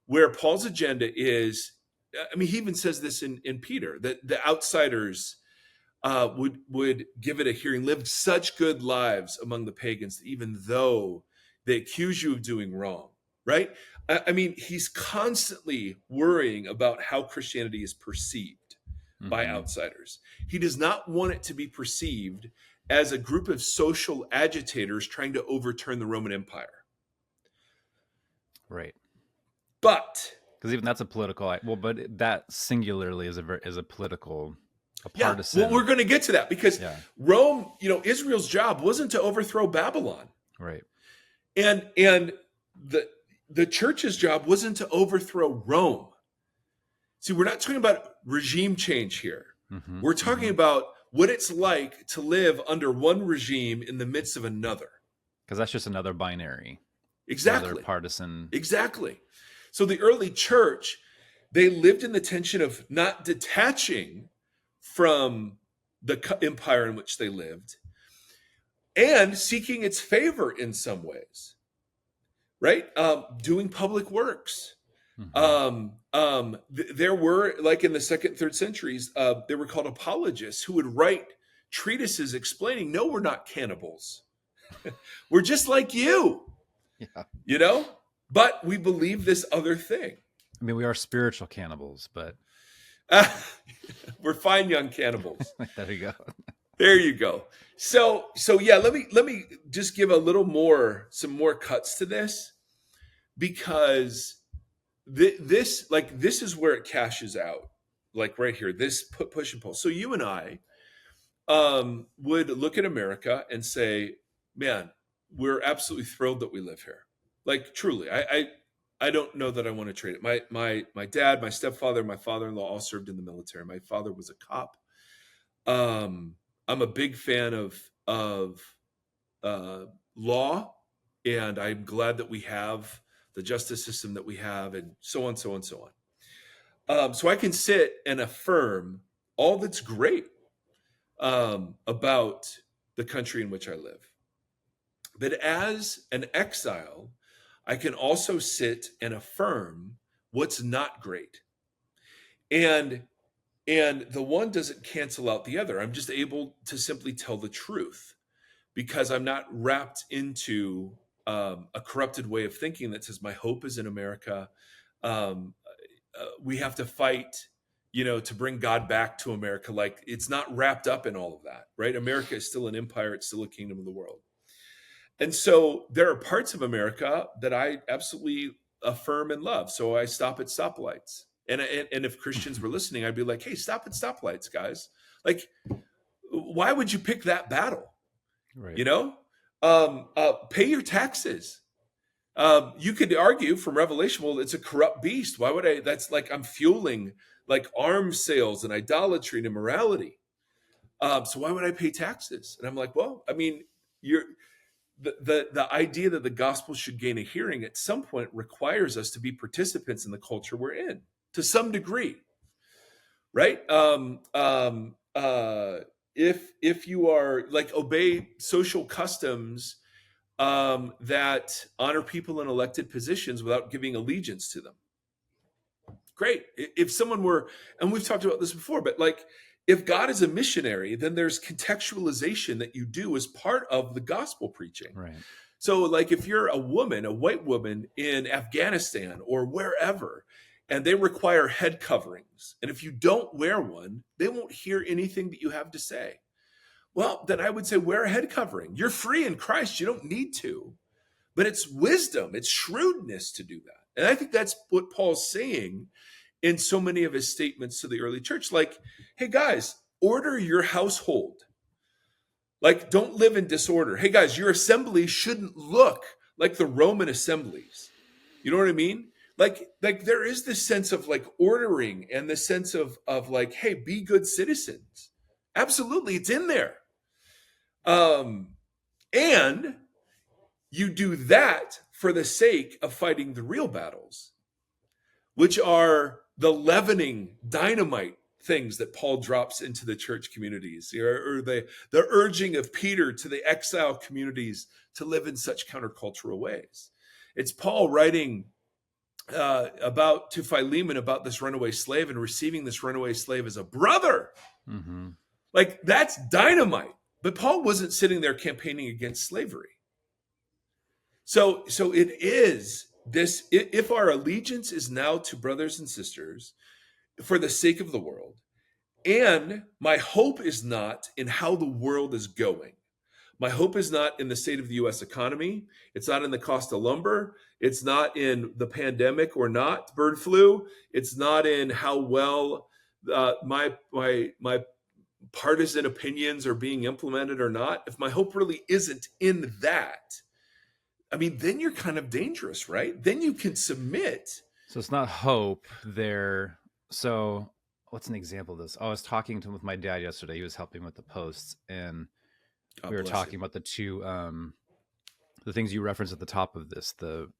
where Paul's agenda is. I mean, he even says this in Peter, that the outsiders would give it a hearing, live such good lives among the pagans, even though they accuse you of doing wrong. Right? I mean, he's constantly worrying about how Christianity is perceived by outsiders. He does not want it to be perceived as a group of social agitators trying to overturn the Roman Empire. Right. But because even that's a political, but that singularly is a political, a partisan. Well, we're going to get to that, because Rome, Israel's job wasn't to overthrow Babylon. Right. And the church's job wasn't to overthrow Rome. See, we're not talking about regime change here. We're talking about what it's like to live under one regime in the midst of another. Because that's just another binary. Exactly. Another partisan. Exactly. So the early church, they lived in the tension of not detaching from the empire in which they lived and seeking its favor in some ways. Right? Doing public works. There were, like in the second, third centuries, they were called apologists, who would write treatises explaining, no, we're not cannibals. We're just like you, but we believe this other thing. I mean, we are spiritual cannibals, but we're fine young cannibals. There you go. There you go. So yeah, let me just give some more cuts to this, because this is where it cashes out, like right here, this push and pull. So you and I would look at America and say, man, we're absolutely thrilled that we live here. Like, truly, I don't know that I want to trade it. My dad, my stepfather, my father-in-law all served in the military. My father was a cop. I'm a big fan of law, and I'm glad that we have the justice system that we have, and so on, so on, so on. So I can sit and affirm all that's great about the country in which I live. But as an exile, I can also sit and affirm what's not great. And the one doesn't cancel out the other. I'm just able to simply tell the truth because I'm not wrapped into a corrupted way of thinking that says my hope is in America. Um, we have to fight, to bring God back to America. Like, it's not wrapped up in all of that, right? America is still an empire. It's still a kingdom of the world. And so there are parts of America that I absolutely affirm and love. So I stop at stoplights. And if Christians were listening, I'd be like, hey, stop at stoplights, guys. Like, why would you pick that battle? Right. Pay your taxes. You could argue from Revelation, well, it's a corrupt beast. Why would I? That's like I'm fueling like arms sales and idolatry and immorality. So why would I pay taxes? And I'm like, well, I mean, the idea that the gospel should gain a hearing at some point requires us to be participants in the culture we're in to some degree, right? If you are like obey social customs that honor people in elected positions without giving allegiance to them. Great. If someone were, and we've talked about this before, but like if God is a missionary, then there's contextualization that you do as part of the gospel preaching. Right. So like if you're a woman, a white woman in Afghanistan or wherever, and they require head coverings, and if you don't wear one, they won't hear anything that you have to say. Well, then I would say wear a head covering. You're free in Christ. You don't need to. But it's wisdom, it's shrewdness to do that. And I think that's what Paul's saying in so many of his statements to the early church. Like, hey, guys, order your household. Like, don't live in disorder. Hey, guys, your assembly shouldn't look like the Roman assemblies. You know what I mean? Like there is this sense of like ordering and the sense of like, hey, be good citizens. Absolutely, it's in there. And you do that for the sake of fighting the real battles, which are the leavening dynamite things that Paul drops into the church communities, or the urging of Peter to the exile communities to live in such countercultural ways. It's Paul writing to Philemon about this runaway slave and receiving this runaway slave as a brother. Mm-hmm. Like, that's dynamite. But Paul wasn't sitting there campaigning against slavery. So it is this, if our allegiance is now to brothers and sisters for the sake of the world, and my hope is not in how the world is going. My hope is not in the state of the U.S. economy. It's not in the cost of lumber. It's not in the pandemic or not, bird flu. It's not in how well my partisan opinions are being implemented or not. If my hope really isn't in that, I mean, then you're kind of dangerous, right? Then you can submit. So it's not hope there. So what's an example of this? I was talking with my dad yesterday. He was helping with the posts, and we were talking about the two, the things you referenced at the top of this, the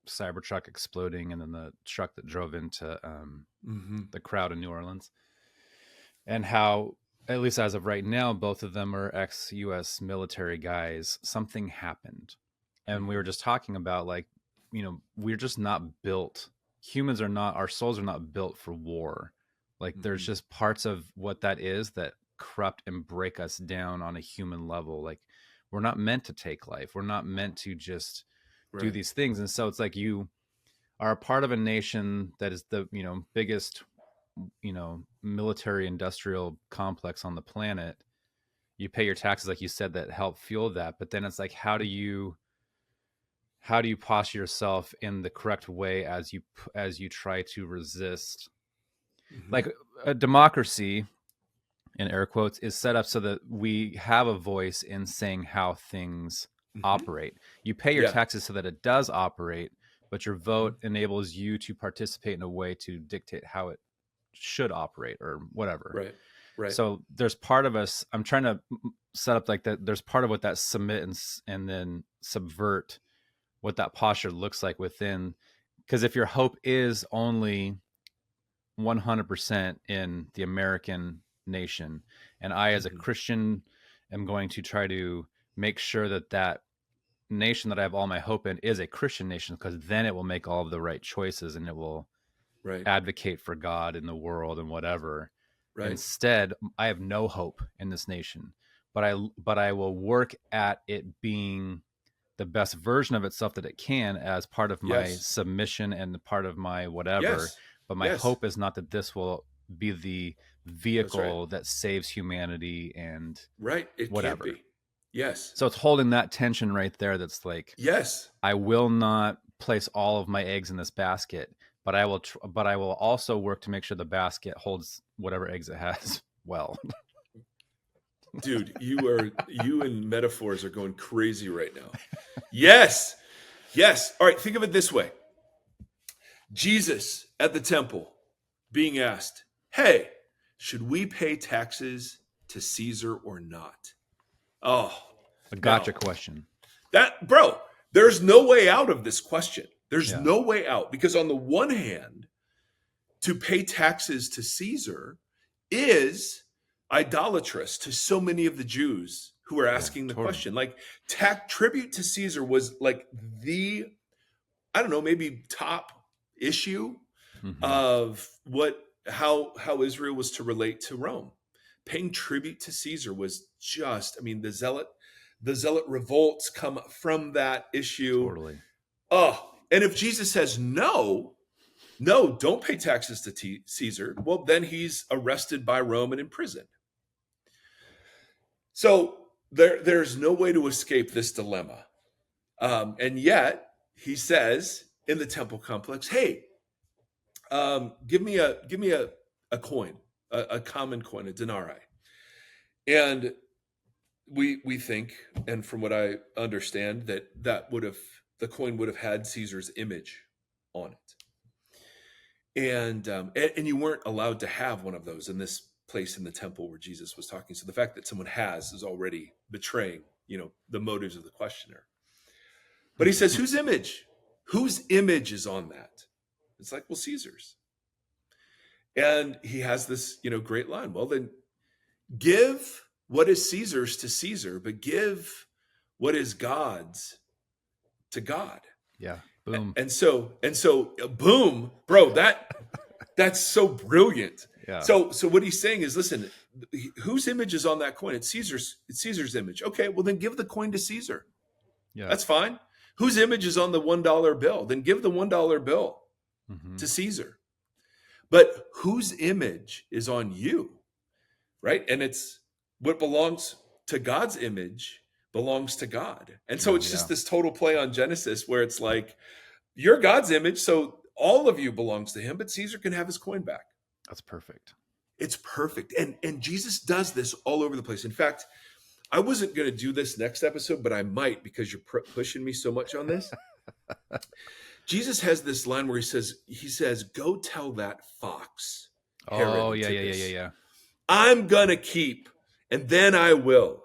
Cybertruck exploding and then the truck that drove into the crowd in New Orleans, and how, at least as of right now, both of them are ex-US military guys. Something happened. And we were just talking about, like, we're just not built. Humans are not, our souls are not built for war. Like, there's just parts of what that is that corrupt and break us down on a human level. Like, we're not meant to take life. We're not meant to just do these things. And so it's like you are a part of a nation that is the, biggest, military industrial complex on the planet. You pay your taxes, like you said, that help fuel that. But then it's like, how do you posture yourself in the correct way as you try to resist? Like, a democracy, in air quotes, is set up so that we have a voice in saying how things operate. You pay your taxes so that it does operate, but your vote enables you to participate in a way to dictate how it should operate or whatever. Right. So there's part of us, I'm trying to set up like that. There's part of what that submit and then subvert what that posture looks like within. Because if your hope is only 100% in the American nation, and I, as a Mhm. Christian, am going to try to make sure that that nation that I have all my hope in is a Christian nation, because then it will make all of the right choices and it will Right. advocate for God in the world and whatever. Right. Instead, I have no hope in this nation, but I will work at it being the best version of itself that it can, as part of my Yes. submission and part of my whatever. Yes. But my Yes. hope is not that this will be the That's right. vehicle that saves humanity and Right. It can't whatever. be. Yes. So it's holding that tension right there. That's like, Yes. I will not place all of my eggs in this basket, but I will. But I will also work to make sure the basket holds whatever eggs it has well. Dude, you and metaphors are going crazy right now. Yes. Yes. All right. Think of it this way. Jesus at the temple being asked, hey, should we pay taxes to Caesar or not? Oh, A now gotcha question. bro, there's no way out of this question. There's Yeah. no way out, because on the one hand, to pay taxes to Caesar is idolatrous to so many of the Jews who are asking the totally. question. Like, tribute to Caesar was like the, I don't know, maybe top issue of how Israel was to relate to Rome. Paying tribute to Caesar was just, I mean, the zealot revolts come from that issue. Totally. Oh, and if Jesus says no, don't pay taxes to Caesar, well, then he's arrested by Rome and imprisoned. So there's no way to escape this dilemma. And yet he says in the temple complex, hey, give me a coin, a common coin, a denarii. And we think, and from what I understand, that the coin would have had Caesar's image on it. And you weren't allowed to have one of those in this place in the temple where Jesus was talking. So the fact that someone has is already betraying, the motives of the questioner. But he says, whose image? Whose image is on that? It's like, well, Caesar's. And he has this, great line. Well, then give what is Caesar's to Caesar, but give what is God's to God. Yeah. Boom. And so boom, bro, that's so brilliant. Yeah. So what he's saying is, listen, whose image is on that coin? It's Caesar's image. Okay, well then give the coin to Caesar. Yeah. That's fine. Whose image is on the $1 bill? Then give the $1 bill to Caesar. But whose image is on you? Right? And it's what belongs to God's image belongs to God. And so it's just this total play on Genesis where it's like, you're God's image, so all of you belongs to him, but Caesar can have his coin back. That's perfect. It's perfect. And Jesus does this all over the place. In fact, I wasn't going to do this next episode, but I might, because you're pushing me so much on this. Jesus has this line where he says, go tell that fox. Oh, yeah. I'm going to keep, and then I will.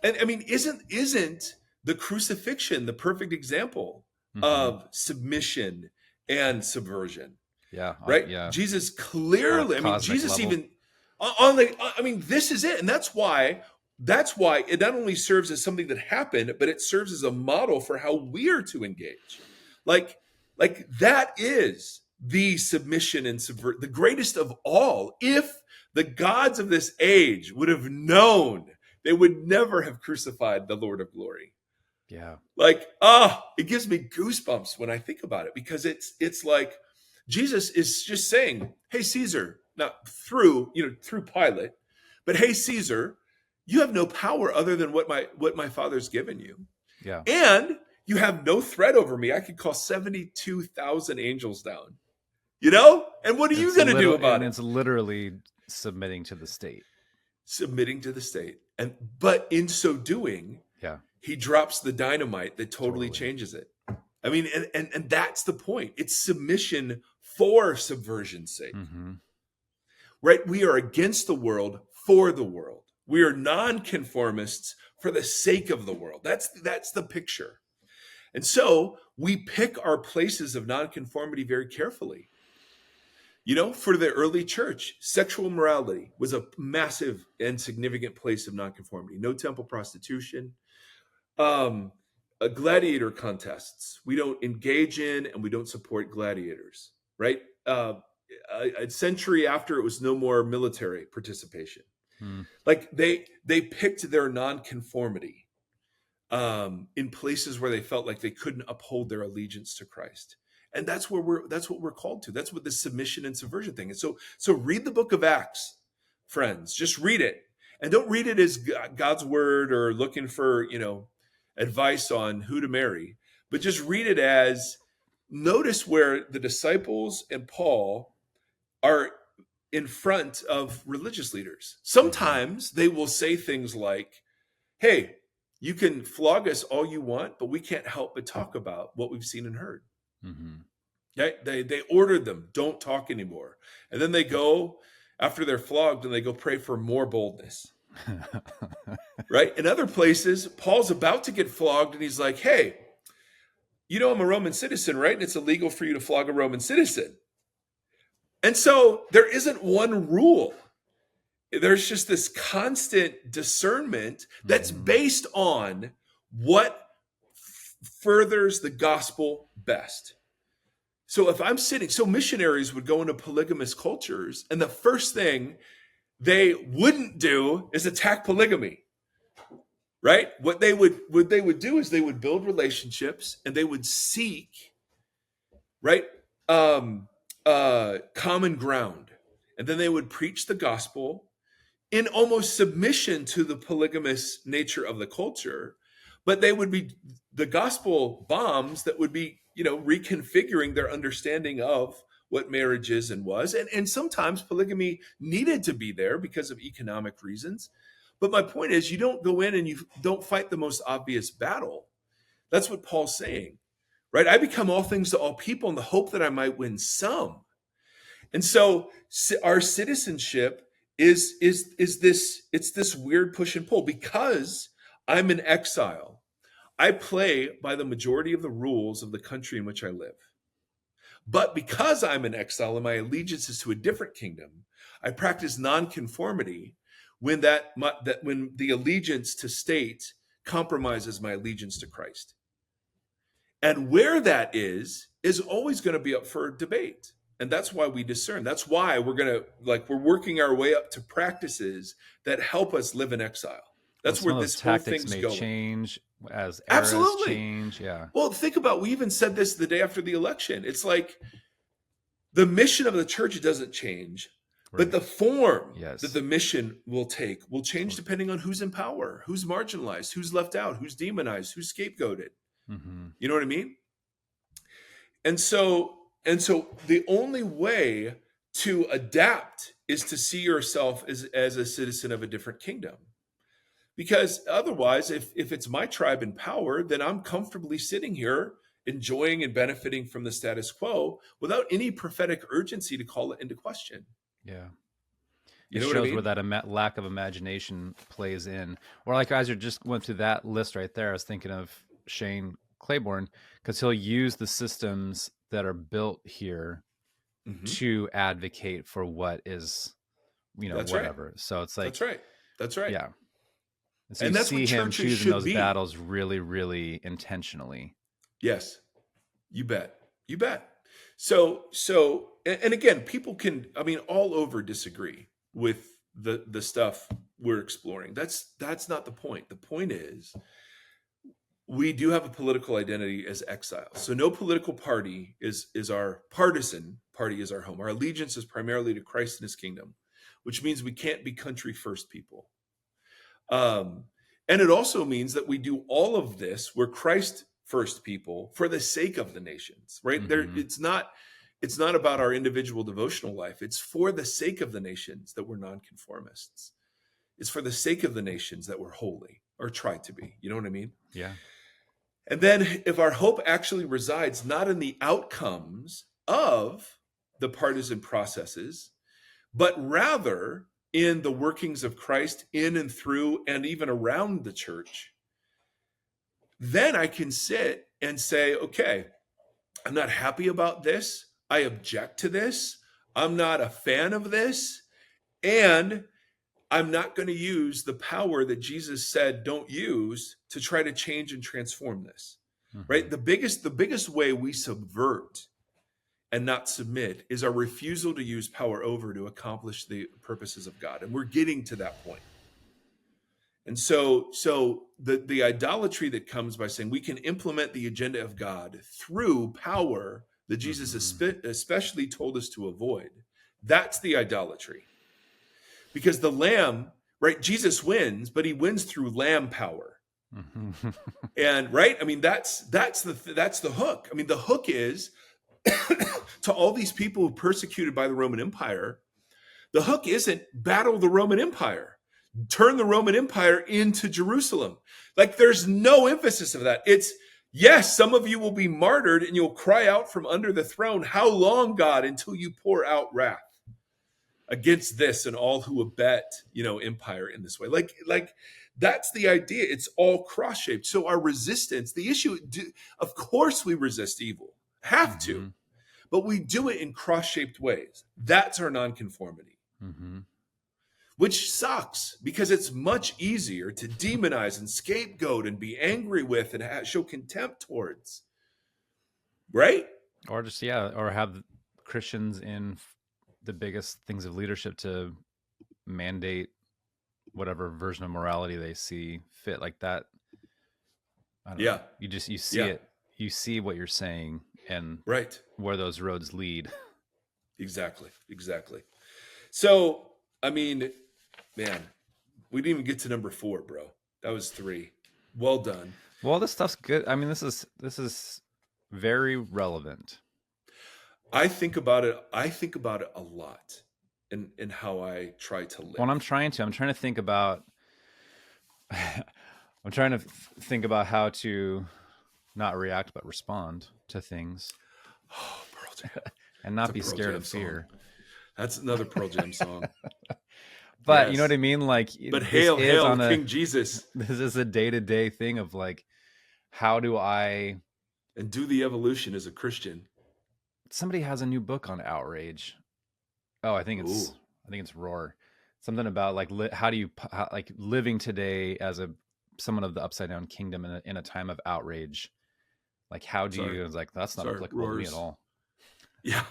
And I mean, isn't the crucifixion the perfect example of submission and subversion? Yeah. Right? Yeah. Jesus clearly, Jesus level. even this is it. And that's why it not only serves as something that happened, but it serves as a model for how we're to engage. Like that is the submission and subvert, the greatest of all. If the gods of this age would have known, they would never have crucified the Lord of glory. Yeah. Like, it gives me goosebumps when I think about it, because it's like Jesus is just saying, hey, Caesar, not through Pilate, but hey, Caesar, you have no power other than what my Father's given you. Yeah. And you have no threat over me. I could call 72,000 angels down. And what are you going to do about it? It's literally submitting to the state. Submitting to the state. But in so doing, he drops the dynamite that totally changes it. I mean, and that's the point. It's submission for subversion's sake. Right? We are against the world for the world. We are nonconformists for the sake of the world. That's the picture. And so we pick our places of nonconformity very carefully. For the early church, sexual morality was a massive and significant place of nonconformity. No temple prostitution, um, gladiator contests. We don't engage in and we don't support gladiators, right? A century after, it was no more military participation. Like they picked their nonconformity in places where they felt like they couldn't uphold their allegiance to Christ. And that's what we're called to. That's what the submission and subversion thing is. So read the book of Acts, friends. Just read it. And don't read it as God's word or looking for, advice on who to marry, but just read it as, notice where the disciples and Paul are in front of religious leaders. Sometimes they will say things like, hey, you can flog us all you want, but we can't help but talk about what we've seen and heard. Okay? They ordered them, don't talk anymore. And then they go, after they're flogged, and they go pray for more boldness. Right? In other places, Paul's about to get flogged, and he's like, hey, I'm a Roman citizen, right? And it's illegal for you to flog a Roman citizen. And so there isn't one rule. There's just this constant discernment that's based on what furthers the gospel best. So if I'm so missionaries would go into polygamous cultures, and the first thing they wouldn't do is attack polygamy, right? What they would do is they would build relationships, and they would seek, right, common ground, and then they would preach the gospel in almost submission to the polygamous nature of the culture, but they would be the gospel bombs that would be, reconfiguring their understanding of what marriage is and was. And sometimes polygamy needed to be there because of economic reasons. But my point is, you don't go in and you don't fight the most obvious battle. That's what Paul's saying, right? I become all things to all people in the hope that I might win some. And so our citizenship is this weird push and pull. Because I'm in exile, I play by the majority of the rules of the country in which I live. But because I'm in exile and my allegiance is to a different kingdom, I practice nonconformity when when the allegiance to state compromises my allegiance to Christ. And where that is always going to be up for debate. And that's why we discern. That's why we're working our way up to practices that help us live in exile. That's where this whole thing's going. Change as eras change. Yeah. Well, think about, we even said this the day after the election. It's like the mission of the church doesn't change, but the form that the mission will take will change depending on who's in power, who's marginalized, who's left out, who's demonized, who's scapegoated. You know what I mean? And so the only way to adapt is to see yourself as a citizen of a different kingdom. Because otherwise, if it's my tribe in power, then I'm comfortably sitting here enjoying and benefiting from the status quo without any prophetic urgency to call it into question. Yeah. You it know shows what I mean? where that lack of imagination plays in. Or like as you just went through that list right there, I was thinking of Shane Claiborne, because he'll use the systems that are built here to advocate for what is, That's whatever. Right. So it's like, That's right. Yeah. So and you that's see what him churches choosing should those be. battles really, really intentionally. Yes, you bet. So, and again, people can, all over disagree with the stuff we're exploring. That's not the point. The point is, we do have a political identity as exiles. So no political party is our partisan party is our home. Our allegiance is primarily to Christ and his kingdom, which means we can't be country first people. And it also means that we do all of this, we're Christ first people for the sake of the nations, right? It's not about our individual devotional life. It's for the sake of the nations that we're nonconformists. It's for the sake of the nations that we're holy, or try to be. You know what I mean? Yeah. And then if our hope actually resides not in the outcomes of the partisan processes, but rather in the workings of Christ in and through and even around the church, then I can sit and say, okay, I'm not happy about this. I object to this. I'm not a fan of this, and I'm not going to use the power that Jesus said don't use to try to change and transform this. Mm-hmm. Right? The biggest way we subvert and not submit is our refusal to use power over to accomplish the purposes of God. And we're getting to that point. And so the idolatry that comes by saying we can implement the agenda of God through power that Jesus especially told us to avoid, that's the idolatry. Because the lamb, right? Jesus wins, but he wins through lamb power. Mm-hmm. And right, I mean that's the hook. I mean the hook is to all these people who persecuted by the Roman Empire. The hook isn't battle the Roman Empire, turn the Roman Empire into Jerusalem. Like there's no emphasis of that. It's yes, some of you will be martyred and you'll cry out from under the throne, how long, God, until you pour out wrath against this and all who abet, empire in this way. Like that's the idea. It's all cross-shaped. So our resistance, the issue, of course we resist evil, have to, but we do it in cross-shaped ways. That's our nonconformity, which sucks because it's much easier to demonize and scapegoat and be angry with and show contempt towards, right? Or just, or have Christians in the biggest things of leadership to mandate whatever version of morality they see fit, like that. I don't know. You see it, you see what you're saying and right where those roads lead. Exactly. So, I mean, man, we didn't even get to number 4, bro. That was 3. Well done. Well, this stuff's good. I mean, this is very relevant. I think about it a lot in how I try to live. Well, I'm trying to think about how to not react but respond to things. Oh, Pearl Jam. And not be scared of fear. That's another Pearl Jam song. But you know what I mean? Like, but hail King Jesus. This is a day-to-day thing of like, how do I do the evolution as a Christian? Somebody has a new book on outrage. Oh, I think it's Roar. Something about like how do you like living today as someone of the upside down kingdom in a time of outrage. Like how do you? It's like that's not applicable to me at all. Yeah.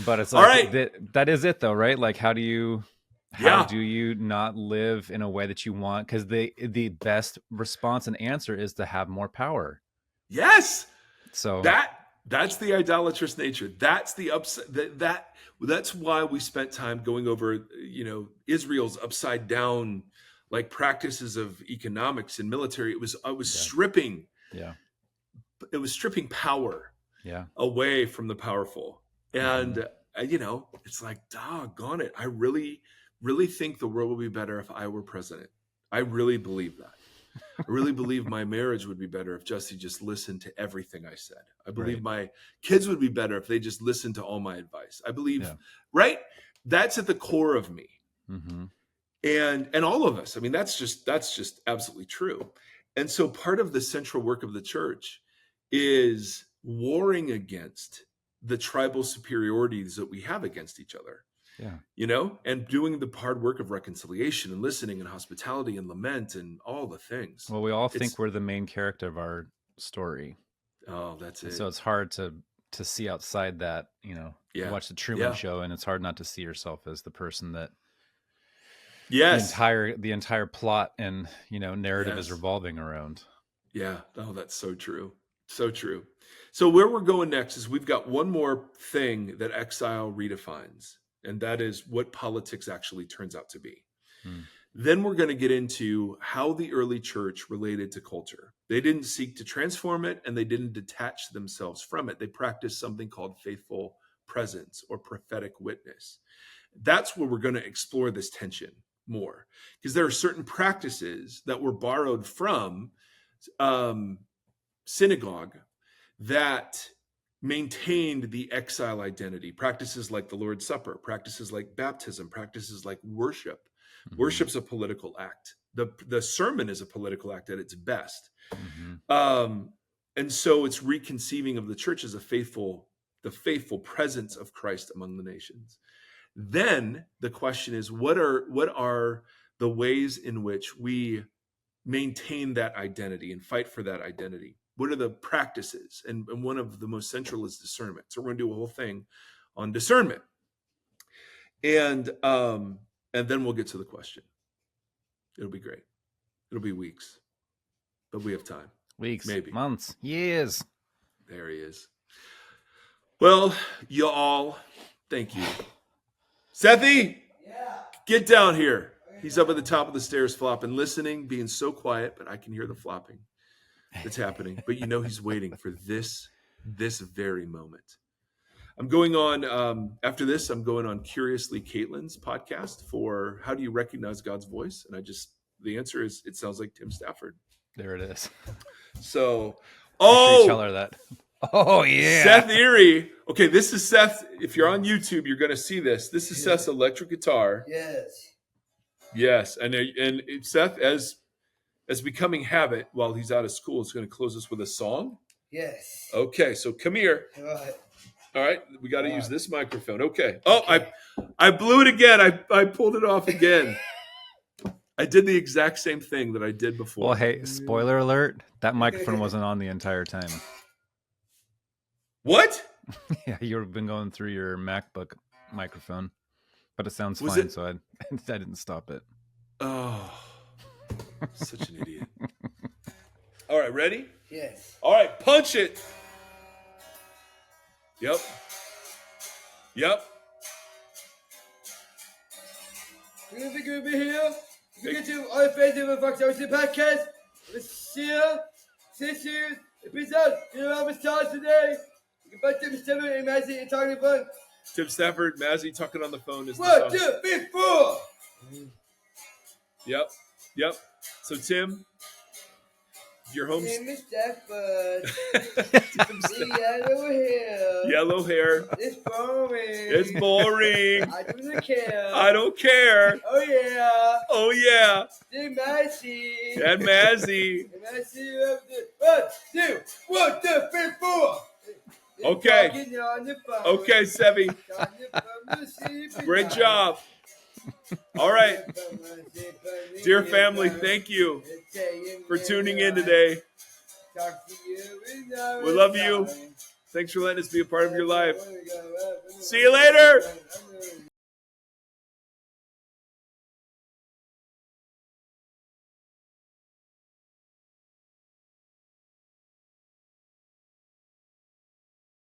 But it's like that is it though, right? Like how do you not live in a way that you want? Because the best response and answer is to have more power. Yes. So that's the idolatrous nature. That's the that's why we spent time going over, Israel's upside down like practices of economics and military. It was stripping. Yeah. It was stripping power. Yeah. Away from the powerful. And it's like, doggone it. I really, really think the world would be better if I were president. I really believe that. I really believe my marriage would be better if Jesse just listened to everything I said. I believe my kids would be better if they just listened to all my advice. I believe, right? That's at the core of me. And all of us. I mean, that's just absolutely true. And so part of the central work of the church is warring against the tribal superiorities that we have against each other. Yeah. And doing the hard work of reconciliation and listening and hospitality and lament and all the things. Well, we all think we're the main character of our story. Oh, that's it. So it's hard to see outside that, You watch the Truman Show and it's hard not to see yourself as the person that the entire plot and, narrative is revolving around. Yeah. Oh, that's so true. So true. So where we're going next is we've got one more thing that Exile redefines, and that is what politics actually turns out to be. Then we're going to get into how the early church related to culture. They didn't seek to transform it, and they didn't detach themselves from it. They practiced something called faithful presence or prophetic witness. That's where we're going to explore this tension more, because there are certain practices that were borrowed from synagogue that maintained the exile identity. Practices like the Lord's Supper, practices like baptism, practices like worship. Worship's a political act. The sermon is a political act at its best. And so it's reconceiving of the church as a faithful the faithful presence of Christ among the nations. Then the question is, what are the ways in which we maintain that identity and fight for that identity? What are the practices? And one of the most central is discernment. So we're going to do a whole thing on discernment. And then we'll get to the question. It'll be great. It'll be weeks, but we have time. Weeks, maybe months, years. There he is. Well, you all, thank you. Sethy, get down here. He's up at the top of the stairs flopping, listening, being so quiet, but I can hear the flopping that's happening. But you know he's waiting for this very moment. I'm going on, after this, I'm going on Curiously Caitlin's podcast for how do you recognize God's voice? And the answer is, it sounds like Tim Stafford. There it is. So, tell her that. Oh, yeah. Seth Erie. Okay, this is Seth. If you're on YouTube, you're going to see this. This is Seth's electric guitar. Yes. And Seth, as becoming habit, while he's out of school, is going to close us with a song. Yes. Okay, so come here. All right. We got to use this microphone. Okay. Oh, okay. I blew it again. I pulled it off again. I did the exact same thing that I did before. Well, hey, spoiler alert, that microphone wasn't on the entire time. What? Yeah, you've been going through your MacBook microphone, but it sounds fine, so I didn't stop it. Oh, such an idiot. All right, ready? Yes. All right, punch it. Yep. We're going to figure over here. We get to all fans of the VOXOLOGY podcast. Let's share, sisters, episode. You know how much time today? You can buy Tim Stafford and Mazzy and talking about Tim Stafford, Mazzy talking on the phone is 1, 2, 3, 4. Yep. So Tim, your home. Tim Stafford. Tim Yellow hair. It's boring. I don't care. Oh yeah. Tim Mazzy. And Mazzy. 1, 2, 3, 4. Okay, Sevi. Great job. All right. Dear family, thank you for tuning in today. We love you. Thanks for letting us be a part of your life. See you later.